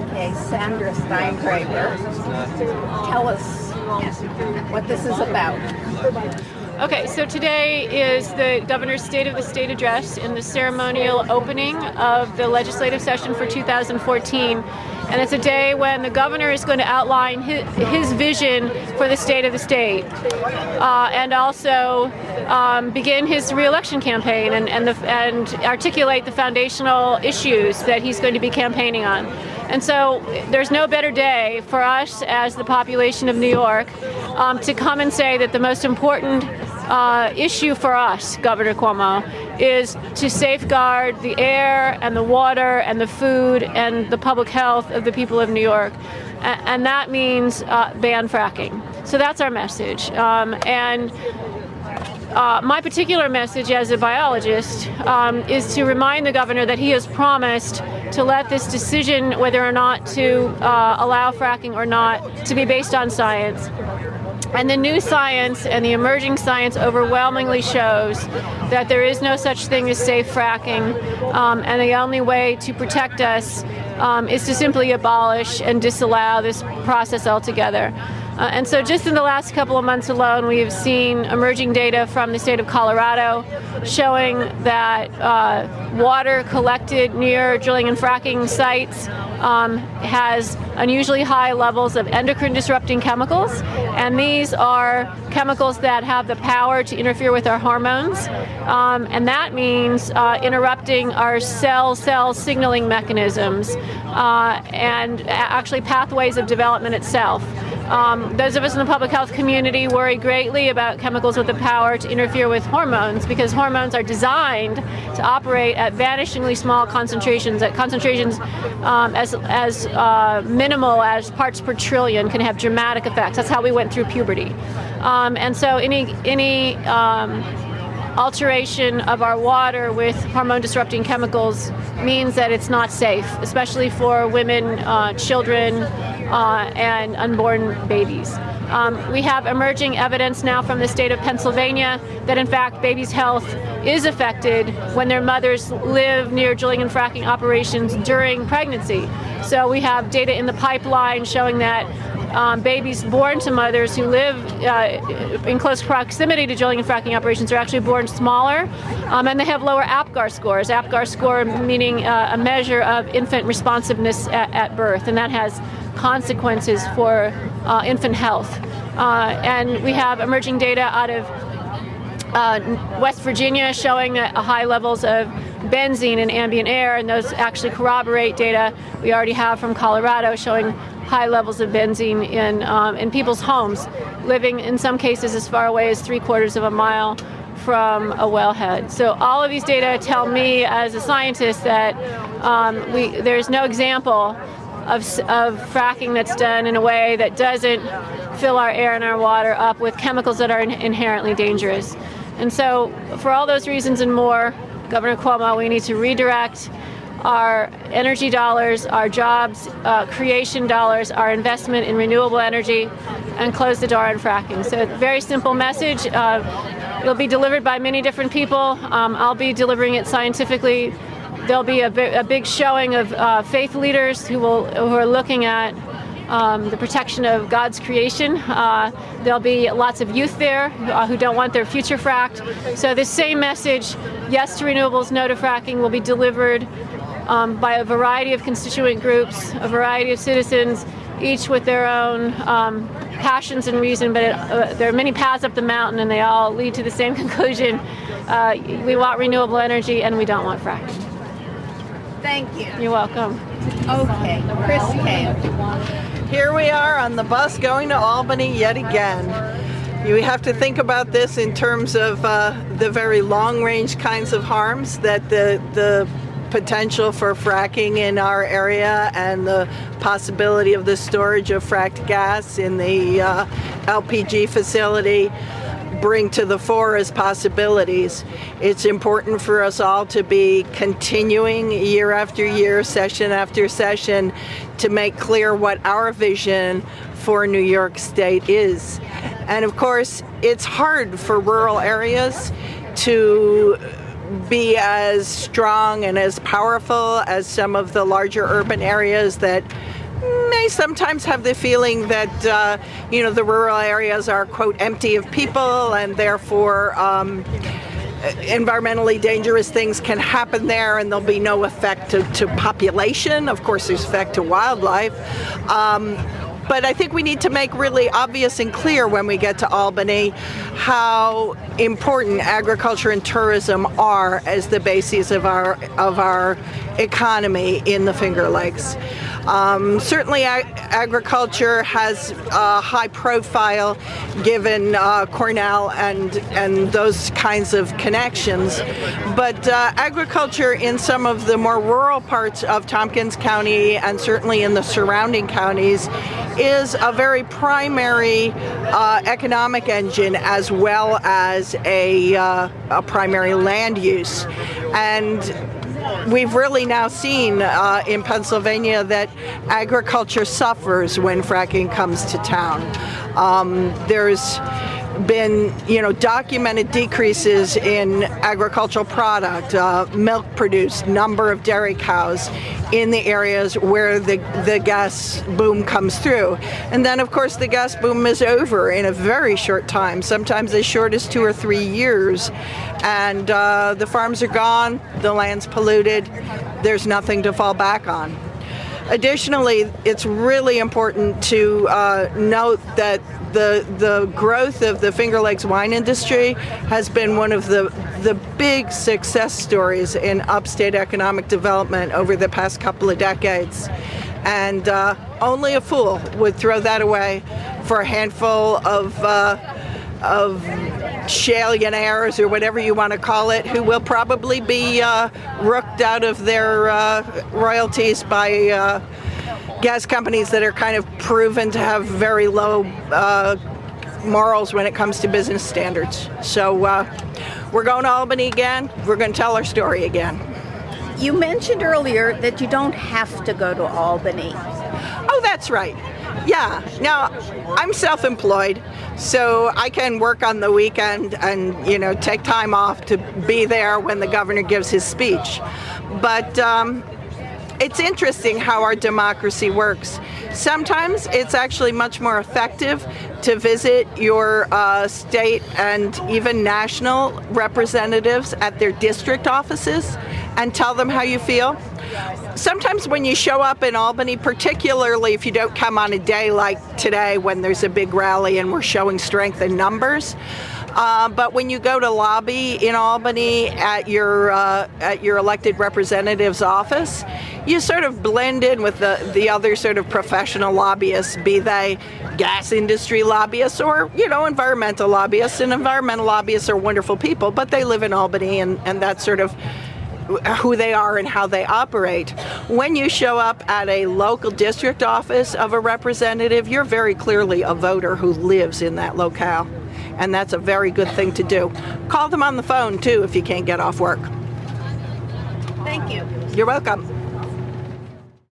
Okay, Sandra Steingraber, tell us what this is about. Okay, so today is the Governor's State of the State address in the ceremonial opening of the legislative session for 2014. And it's a day when the governor is going to outline his vision for the state of the state, and also begin his re-election campaign and articulate the foundational issues that he's going to be campaigning on. And so there's no better day for us as the population of New York to come and say that the most important issue for us, Governor Cuomo, is to safeguard the air and the water and the food and the public health of the people of New York. And that means ban fracking. So that's our message. My particular message as a biologist is to remind the governor that he has promised to let this decision whether or not to allow fracking or not to be based on science. And the new science and the emerging science overwhelmingly shows that there is no such thing as safe fracking, and the only way to protect us is to simply abolish and disallow this process altogether. And so just in the last couple of months alone, we have seen emerging data from the state of Colorado showing that water collected near drilling and fracking sites has unusually high levels of endocrine disrupting chemicals, and these are chemicals that have the power to interfere with our hormones, and that means interrupting our cell signaling mechanisms and actually pathways of development itself. Those of us in the public health community worry greatly about chemicals with the power to interfere with hormones, because hormones are designed to operate at vanishingly small concentrations, at concentrations as minimal as parts per trillion can have dramatic effects. That's how we went through puberty. And so any alteration of our water with hormone-disrupting chemicals means that it's not safe, especially for women, children, and unborn babies. We have emerging evidence now from the state of Pennsylvania that, in fact, babies' health is affected when their mothers live near drilling and fracking operations during pregnancy. So we have data in the pipeline showing that babies born to mothers who live in close proximity to drilling and fracking operations are actually born smaller, and they have lower APGAR scores. APGAR score meaning a measure of infant responsiveness at birth, and that has consequences for infant health. And we have emerging data out of West Virginia showing that high levels of benzene in ambient air, and those actually corroborate data we already have from Colorado showing high levels of benzene in people's homes, living in some cases as far away as 3/4 of a mile from a wellhead. So all of these data tell me as a scientist that there's no example of fracking that's done in a way that doesn't fill our air and our water up with chemicals that are inherently dangerous. And so for all those reasons and more, Governor Cuomo, we need to redirect our energy dollars, our jobs creation dollars, our investment in renewable energy, and close the door on fracking. So very simple message. It'll be delivered by many different people. I'll be delivering it scientifically. There'll be a big showing of faith leaders who are looking at the protection of God's creation. There'll be lots of youth there who don't want their future fracked. So this same message, yes to renewables, no to fracking, will be delivered by a variety of constituent groups, a variety of citizens, each with their own passions and reason, but there are many paths up the mountain and they all lead to the same conclusion. We want renewable energy and we don't want fracking. Thank you. You're welcome. Okay, Krys Cail. Here we are on the bus going to Albany yet again. You have to think about this in terms of the very long-range kinds of harms that the potential for fracking in our area and the possibility of the storage of fracked gas in the LPG facility bring to the fore as possibilities. It's important for us all to be continuing year after year, session after session, to make clear what our vision for New York State is. And of course, it's hard for rural areas to be as strong and as powerful as some of the larger urban areas that may sometimes have the feeling that, the rural areas are, quote, empty of people, and therefore environmentally dangerous things can happen there and there'll be no effect to population. Of course, there's effect to wildlife. But I think we need to make really obvious and clear when we get to Albany how important agriculture and tourism are as the bases of our economy in the Finger Lakes. Certainly agriculture has a high profile given Cornell and those kinds of connections, but agriculture in some of the more rural parts of Tompkins County and certainly in the surrounding counties is a very primary economic engine as well as a primary land use. And we've really now seen in Pennsylvania that agriculture suffers when fracking comes to town. There's been, documented decreases in agricultural product, milk produced, number of dairy cows in the areas where the gas boom comes through. And then, of course, the gas boom is over in a very short time, sometimes as short as 2 or 3 years. And the farms are gone, the land's polluted, there's nothing to fall back on. Additionally, it's really important to note that the growth of the Finger Lakes wine industry has been one of the big success stories in upstate economic development over the past couple of decades. And only a fool would throw that away for a handful of shalionaires or whatever you want to call it, who will probably be rooked out of their royalties by gas companies that are kind of proven to have very low morals when it comes to business standards. So we're going to Albany again. We're going to tell our story again. You mentioned earlier that you don't have to go to Albany. Oh, that's right. Yeah. Now, I'm self-employed, so I can work on the weekend and, take time off to be there when the governor gives his speech. But it's interesting how our democracy works. Sometimes it's actually much more effective to visit your state and even national representatives at their district offices and tell them how you feel. Sometimes when you show up in Albany, particularly if you don't come on a day like today when there's a big rally and we're showing strength in numbers, but when you go to lobby in Albany at your elected representative's office, you sort of blend in with the other sort of professional lobbyists, be they gas industry lobbyists or, environmental lobbyists. And environmental lobbyists are wonderful people, but they live in Albany and that's sort of who they are and how they operate. When you show up at a local district office of a representative, you're very clearly a voter who lives in that locale. And that's a very good thing to do. Call them on the phone, too, if you can't get off work. Thank you. You're welcome.